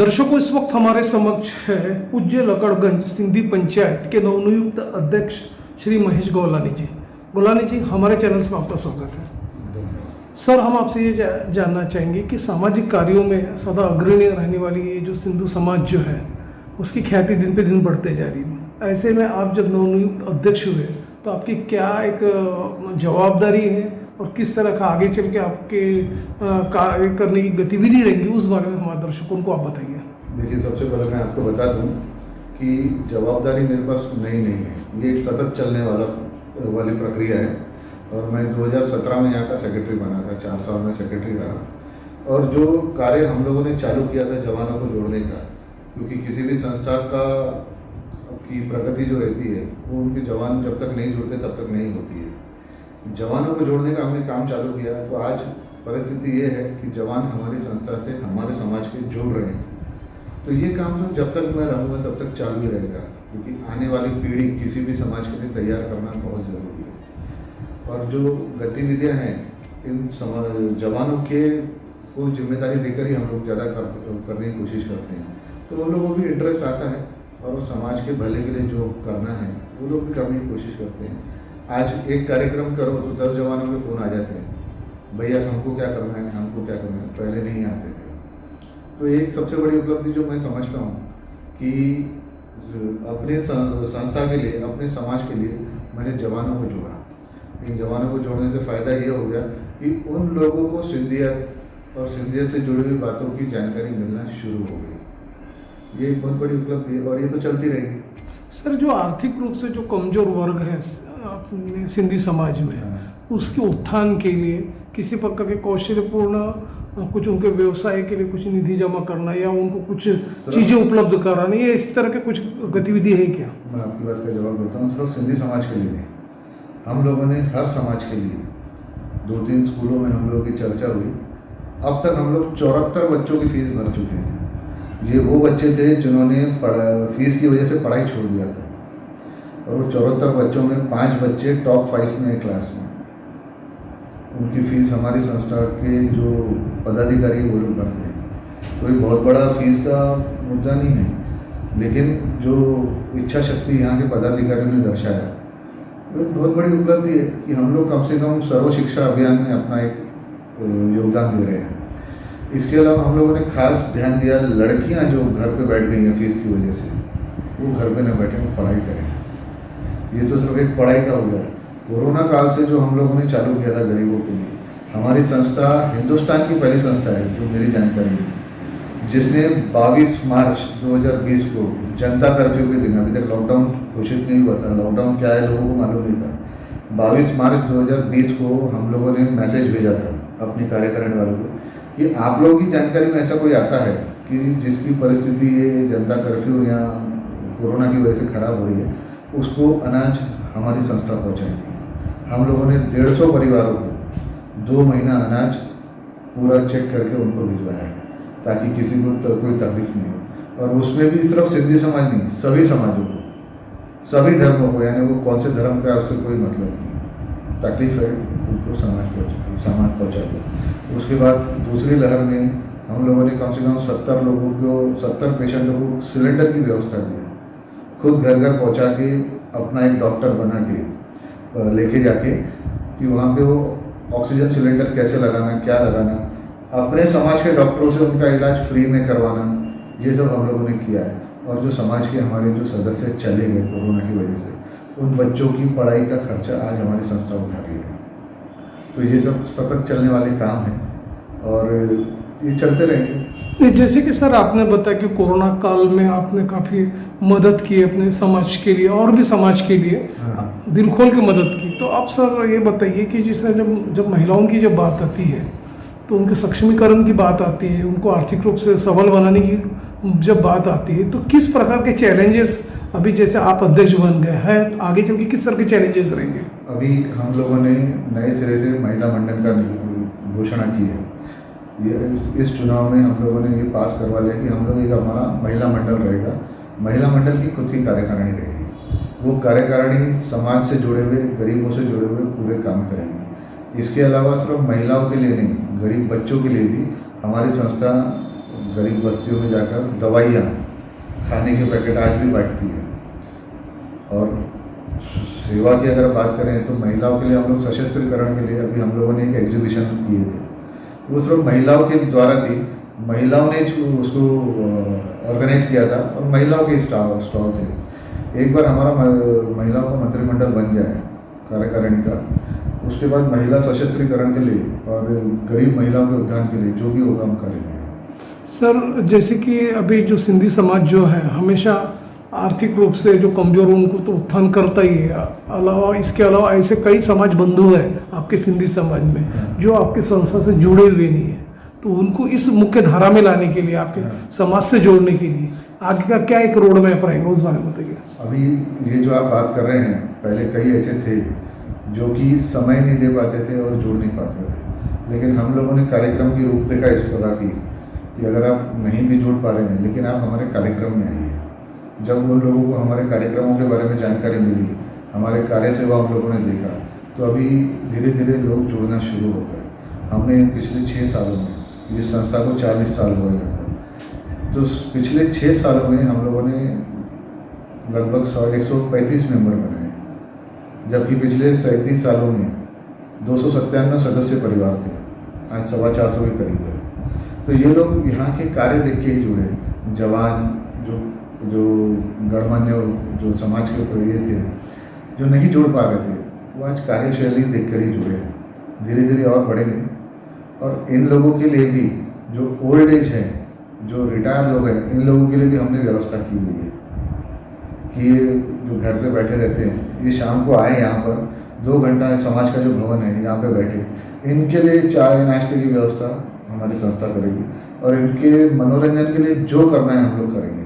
दर्शकों, इस वक्त हमारे समक्ष है पूज्य लकड़गंज सिंधी पंचायत के नवनियुक्त अध्यक्ष श्री महेश गोलानी जी। गोलानी जी, हमारे चैनल से आपका स्वागत है। सर, हम आपसे ये जानना चाहेंगे कि सामाजिक कार्यों में सदा अग्रणी रहने वाली ये जो सिंधु समाज जो है उसकी ख्याति दिन पे दिन बढ़ते जा रही है। ऐसे में आप जब नवनियुक्त अध्यक्ष हुए तो आपकी क्या एक जवाबदारी है और किस तरह का आगे चल के आपके कार्य करने की गतिविधि रहेंगी, उस बारे में हमारे दर्शकों को आप बताइए। देखिए, सबसे पहले मैं आपको बता दूं कि जवाबदारी मेरे पास नई नहीं है, ये एक सतत चलने वाली प्रक्रिया है। और मैं 2017 में यहाँ का सेक्रेटरी बना था, 4 साल में सेक्रेटरी रहा। और जो कार्य हम लोगों ने चालू किया था जवानों को जोड़ने का, क्योंकि किसी भी संस्था की प्रगति जो रहती है वो उनके जवान जब तक नहीं जुड़ते तब तक नहीं होती है। जवानों को जोड़ने का हमने काम चालू किया, तो आज परिस्थिति ये है कि जवान हमारी संस्था से हमारे समाज के जुड़ रहे हैं। तो ये काम तो जब तक मैं रहूँगा तब तक चालू ही रहेगा, क्योंकि आने वाली पीढ़ी किसी भी समाज के लिए तैयार करना बहुत ज़रूरी है। और जो गतिविधियाँ हैं इन जवानों के को जिम्मेदारी देकर ही हम लोग ज़्यादा करने की कोशिश करते हैं। तो वो लोगों को भी इंटरेस्ट आता है और वो समाज के भले के लिए जो करना है वो लोग भी करने की कोशिश करते हैं। आज एक कार्यक्रम करो तो 10 जवानों के फ़ोन आ जाते हैं, भैया हमको क्या करना है, हमको क्या करना है। पहले नहीं आते थे। तो एक सबसे बड़ी उपलब्धि जो मैं समझता हूँ कि अपने संस्था के लिए, अपने समाज के लिए मैंने जवानों को जोड़ा। इन जवानों को जोड़ने से फ़ायदा ये हो गया कि उन लोगों को सिंधियत और सिंधियत से जुड़ी हुई बातों की जानकारी मिलना शुरू हो गई। ये एक बहुत बड़ी उपलब्धि है और ये तो चलती रहेगी। सर, जो आर्थिक रूप से जो कमज़ोर वर्ग है अपने सिंधी समाज में, उसके उत्थान के लिए किसी प्रकार के कौशल्यपूर्ण कुछ उनके व्यवसाय के लिए कुछ निधि जमा करना या उनको कुछ चीज़ें उपलब्ध कराना, ये इस तरह के कुछ गतिविधि है क्या? मैं आपकी बात का जवाब देता हूँ। सिर्फ सिंधी समाज के लिए नहीं, हम लोगों ने हर समाज के लिए 2-3 स्कूलों में हम लोगों की चर्चा हुई। अब तक हम लोग 74 बच्चों की फीस भर चुके हैं। ये वो बच्चे थे जिन्होंने फीस की वजह से पढ़ाई छोड़ दिया था, और वो 74 बच्चों में 5 बच्चे टॉप 5 में क्लास में। उनकी फ़ीस हमारी संस्था के जो पदाधिकारी वो लोग भरते हैं। कोई बहुत बड़ा फीस का मुद्दा नहीं है, लेकिन जो इच्छा शक्ति यहाँ के पदाधिकारियों ने दर्शाया वो बहुत बड़ी उपलब्धि है कि हम लोग कम से कम सर्व शिक्षा अभियान में अपना एक योगदान दे रहे हैं। इसके अलावा हम लोगों ने खास ध्यान दिया, लड़कियाँ जो घर पे बैठ गई हैं फीस की वजह से, वो घर पे न बैठे, वो पढ़ाई करें। ये तो सिर्फ एक पढ़ाई का हो गया। कोरोना काल से जो हम लोगों ने चालू किया था गरीबों के लिए, हमारी संस्था हिंदुस्तान की पहली संस्था है जो मेरी जानकारी है, जिसने 22 मार्च 2020 को जनता कर्फ्यू के दिन, अभी तक लॉकडाउन घोषित नहीं हुआ था, लॉकडाउन क्या है लोगों को मालूम नहीं था, 22 मार्च 2020 को हम लोगों ने मैसेज भेजा था अपनी कार्यकारिणी वालों को कि आप लोगों की जानकारी में ऐसा कोई आता है कि जिसकी परिस्थिति ये जनता कर्फ्यू या कोरोना की वजह से ख़राब हो रही है, उसको अनाज हमारी संस्था पहुँचाएगी। हम लोगों ने 150 परिवारों को 2 महीना अनाज पूरा चेक करके उनको भिजवाया है, ताकि किसी को कोई तकलीफ नहीं हो। और उसमें भी सिर्फ सिंधी समाज नहीं, सभी समाजों को, सभी धर्मों को, यानी वो कौन से धर्म का उससे कोई मतलब नहीं, तकलीफ है उनको सामान पहुँचा दो। उसके बाद दूसरी लहर में हम लोगों ने कम से कम 70 पेशेंटों को सिलेंडर की व्यवस्था दी, खुद घर घर पहुँचा के अपना एक डॉक्टर बना के लेके जाके कि वहाँ पे वो ऑक्सीजन सिलेंडर कैसे लगाना, क्या लगाना, अपने समाज के डॉक्टरों से उनका इलाज फ्री में करवाना, ये सब हम लोगों ने किया है। और जो समाज के हमारे जो सदस्य चले गए कोरोना की वजह से, उन बच्चों की पढ़ाई का खर्चा आज हमारी संस्था उठा रही है। तो ये सब सतत चलने वाले काम हैं और ये चलते रहेंगे। जैसे कि सर आपने बताया कि कोरोना काल में आपने काफ़ी मदद की अपने समाज के लिए और भी समाज के लिए, दिल खोल के मदद की। तो आप सर ये बताइए कि जिससे जब महिलाओं की जब बात आती है तो उनके सक्षमीकरण की बात आती है, उनको आर्थिक रूप से सबल बनाने की जब बात आती है, तो किस प्रकार के चैलेंजेस, अभी जैसे आप अध्यक्ष बन गए हैं, आगे चल के किस तरह के चैलेंजेस रहेंगे? अभी हम लोगों ने नए सिरे से महिला मंडल का घोषणा की है। ये इस चुनाव में हम लोगों ने ये पास करवा लिया कि हम लोग एक हमारा महिला मंडल रहेगा। महिला मंडल की खुद की कार्यकारिणी रहेगी। वो कार्यकारिणी समाज से जुड़े हुए, गरीबों से जुड़े हुए पूरे काम करेंगे। इसके अलावा सिर्फ महिलाओं के लिए नहीं, गरीब बच्चों के लिए भी हमारी संस्था गरीब बस्तियों में जाकर दवाइयाँ, खाने के पैकेट आज भी बांटती है। और सेवा की अगर बात करें तो महिलाओं के लिए हम लोग सशस्त्रीकरण के लिए अभी हम लोगों ने एक एग्जीबिशन किए थे, वो सिर्फ महिलाओं के द्वारा थी, महिलाओं ने उसको ऑर्गेनाइज किया था और महिलाओं के स्टॉल थे। एक बार हमारा महिलाओं का मंत्रिमंडल बन जाए कार्यकारिणी का, उसके बाद महिला सशस्त्रीकरण के लिए और गरीब महिलाओं के उत्थान के लिए जो भी होगा हम करेंगे। सर, जैसे कि अभी जो सिंधी समाज जो है हमेशा आर्थिक रूप से जो कमजोर उनको तो उत्थान करता ही है, अलावा इसके अलावा ऐसे कई समाज बंधु हैं आपके सिंधी समाज में जो आपके संस्था से जुड़े हुए नहीं है, तो उनको इस मुख्य धारा में लाने के लिए, आपके समाज से जोड़ने के लिए आगे का क्या एक रोड मैप रहेगा, उस बारे में बताइए। अभी ये जो आप बात कर रहे हैं, पहले कई ऐसे थे जो कि समय नहीं दे पाते थे और जुड़ नहीं पाते थे, लेकिन हम लोगों ने कार्यक्रम की रूपरेखा इस प्रकार की कि अगर आप नहीं भी जुड़ पा रहे हैं लेकिन आप हमारे कार्यक्रम में आइए। जब उन लोगों को हमारे कार्यक्रमों के बारे में जानकारी मिली, हमारे कार्य सेवा हम लोगों ने देखा, तो अभी धीरे धीरे लोग जुड़ना शुरू हो गए। हमने पिछले 6 सालों में, इस संस्था को 40 साल हुए लगभग, तो पिछले 6 सालों में हम लोगों ने लगभग 135 मेंबर बनाए, जबकि पिछले 37 सालों में 297 सदस्य परिवार थे, आज 450 के करीब है। तो ये लोग यहाँ के कार्य देख के ही जुड़े। जवान जो गणमान्य जो समाज के प्रिय थे, जो नहीं जुड़ पा रहे थे, वो आज कार्यशैली देख कर ही जुड़े, धीरे धीरे और बढ़ेंगे। और इन लोगों के लिए भी जो ओल्ड एज है, जो रिटायर लोग हैं, इन लोगों के लिए भी हमने व्यवस्था की हुई है कि ये जो घर पे बैठे रहते हैं, ये शाम को आए यहाँ पर 2 घंटा समाज का जो भवन है यहाँ पे बैठे, इनके लिए चाय नाश्ते की व्यवस्था हमारी संस्था करेगी और इनके मनोरंजन के लिए जो करना है हम लोग करेंगे।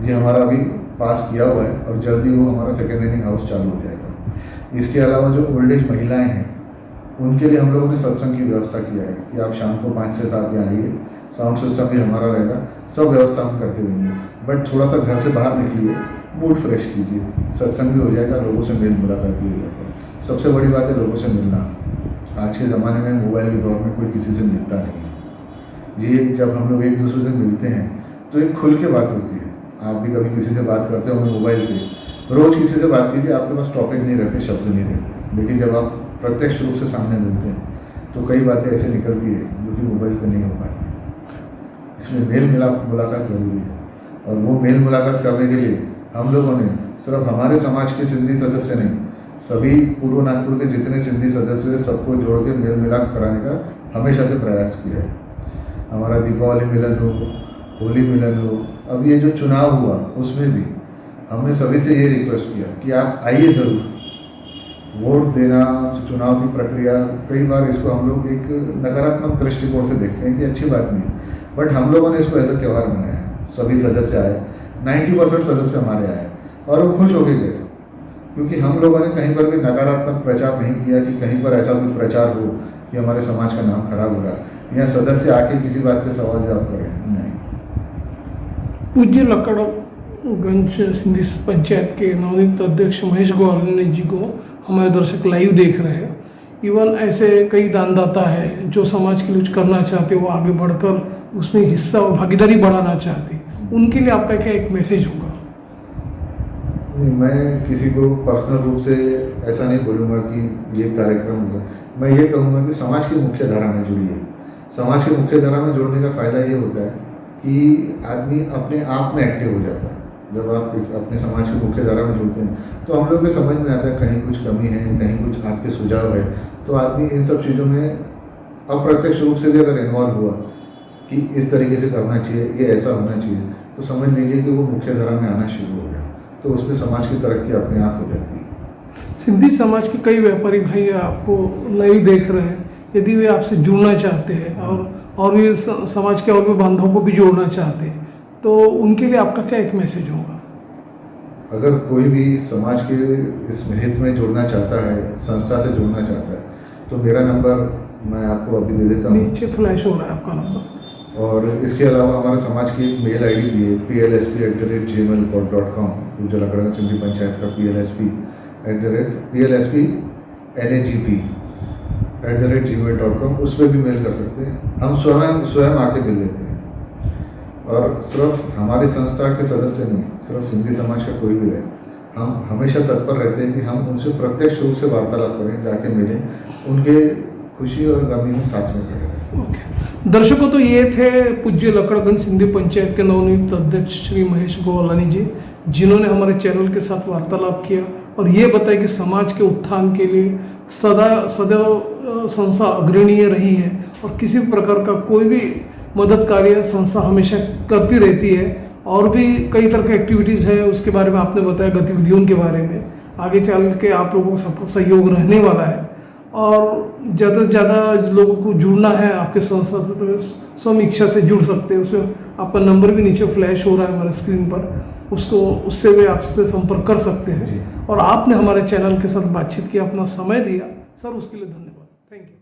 ये हमारा अभी पास किया हुआ है और जल्दी वो हमारा सेकेंड इनिंग हाउस चालू हो जाएगा। इसके अलावा जो ओल्ड एज महिलाएं हैं, उनके लिए हम लोगों ने सत्संग की व्यवस्था किया है कि आप शाम को 5 से 7 यहाँ आइए, साउंड सिस्टम भी हमारा रहेगा, सब व्यवस्था हम करके देंगे। बट थोड़ा सा घर से बाहर निकलिए, मूड फ्रेश कीजिए, सत्संग भी हो जाएगा, लोगों से मेल मुलाकात भी हो जाएगा। सबसे बड़ी बात है लोगों से मिलना। आज के ज़माने में मोबाइल के दौर में कोई किसी से मिलता नहीं है। ये जब हम लोग एक दूसरे से मिलते हैं तो एक खुल के बात होती है। आप भी कभी किसी से बात करते हो मोबाइल पे, रोज़ किसी से बात कीजिए, आपके पास टॉपिक नहीं रहते, शब्द नहीं रहते, लेकिन जब आप प्रत्यक्ष रूप से सामने मिलते हैं तो कई बातें ऐसे निकलती है जो कि मोबाइल पे नहीं हो पाती। इसमें मेल मुलाकात ज़रूरी है और वो मेल मुलाकात करने के लिए हम लोगों ने सिर्फ हमारे समाज के सिंधी सदस्य नहीं, सभी पूर्व नागपुर के जितने सिंधी सदस्य हैं सबको जोड़ के मेल मिलाप कराने का हमेशा से प्रयास किया है। हमारा दीपावली मिलन हो, होली मिलन हो, अब ये जो चुनाव हुआ उसमें भी हमने सभी से ये रिक्वेस्ट किया कि आप आइए ज़रूर। वोट देना, चुनाव की प्रक्रिया, कई बार इसको हम लोग एक नकारात्मक दृष्टिकोण से देखते हैं कि अच्छी बात नहीं, बट हम लोगों ने इसको ऐसा त्यौहार मनाया। सभी सदस्य आए, 90% सदस्य हमारे आए और वो खुश हो के गए, क्योंकि हम लोगों ने कहीं पर भी नकारात्मक प्रचार नहीं किया कि कहीं पर ऐसा कुछ प्रचार हो कि हमारे समाज का नाम खराब हो रहा या सदस्य आके किसी बात पे सवाल जवाब करें, नहीं। पूज्य लकड़गंज सिंधी पंचायत के नवनियुक्त अध्यक्ष महेश गोवाला जी को हमारे दर्शक लाइव देख रहे हैं। इवन ऐसे कई दानदाता है जो समाज के लिए कुछ करना चाहते, वो आगे बढ़कर उसमें हिस्सा और भागीदारी बढ़ाना चाहते, उनके लिए आपका क्या एक मैसेज होगा? मैं किसी को पर्सनल रूप से ऐसा नहीं बोलूँगा कि ये कार्यक्रम होगा। मैं ये कहूँगा कि समाज की मुख्य धारा में जुड़िए। समाज की मुख्य धारा में जुड़ने का फ़ायदा ये होता है कि आदमी अपने आप में एक्टिव हो जाता है। जब आप अपने समाज की मुख्य धारा में जुड़ते हैं तो हम लोग को समझ में आता है कहीं कुछ कमी है, कहीं कुछ आपके सुझाव है, तो आदमी इन सब चीज़ों में अप्रत्यक्ष रूप से भी अगर इन्वॉल्व हुआ कि इस तरीके से करना चाहिए, ये ऐसा होना चाहिए, तो समझ लीजिए कि वो मुख्य धारा में आना शुरू हो गया, तो उसमें समाज की तरक्की अपने आप हो जाती है। सिंधी समाज के कई व्यापारी भाई आपको लाइव देख रहे हैं, यदि वे आपसे जुड़ना चाहते हैं और भी समाज के और भी बांधवों को भी जोड़ना चाहते हैं, तो उनके लिए आपका क्या एक मैसेज होगा? अगर कोई भी समाज के इस हित में जुड़ना चाहता है, संस्था से जुड़ना चाहता है, तो मेरा नंबर मैं आपको अभी दे देता हूँ, नीचे फ्लैश हो रहा है आपका नंबर। और इसके अलावा हमारे समाज की एक मेल आईडी भी है plsp@gmail.com, पूज्य लकड़गंज सिंधी पंचायत का plsp@gmail.com, उस पर भी मेल कर सकते हैं। हम स्वयं आके मिल लेते हैं, और सिर्फ हमारी संस्था के सदस्य नहीं, सिर्फ सिंधी समाज का कोई भी रहे, हम हमेशा तत्पर रहते हैं कि हम उनसे प्रत्यक्ष रूप से वार्तालाप करें, जाके मिलें, उनके खुशी और गमी में साथ में खड़े रहें। ओके। दर्शकों, तो ये थे पूज्य लकड़गंज सिंधी पंचायत के नवनियुक्त अध्यक्ष श्री महेश गोवलानी जी, जिन्होंने हमारे चैनल के साथ वार्तालाप किया और ये बताया कि समाज के उत्थान के लिए सदैव संस्था अग्रणीय रही है और किसी भी प्रकार का कोई भी मदद कार्य संस्था हमेशा करती रहती है। और भी कई तरह की एक्टिविटीज़ है, उसके बारे में आपने बताया, गतिविधियों के बारे में आगे चल के आप लोगों का सहयोग रहने वाला है और ज़्यादा से ज़्यादा लोगों को जुड़ना है आपके संस्था से, तो स्वयं इच्छा से जुड़ सकते हैं। उसमें आपका नंबर भी नीचे फ्लैश हो रहा है हमारे स्क्रीन पर, उससे भी आपसे संपर्क कर सकते हैं। और आपने हमारे चैनल के साथ बातचीत की, अपना समय दिया सर, उसके लिए धन्यवाद। Thank you.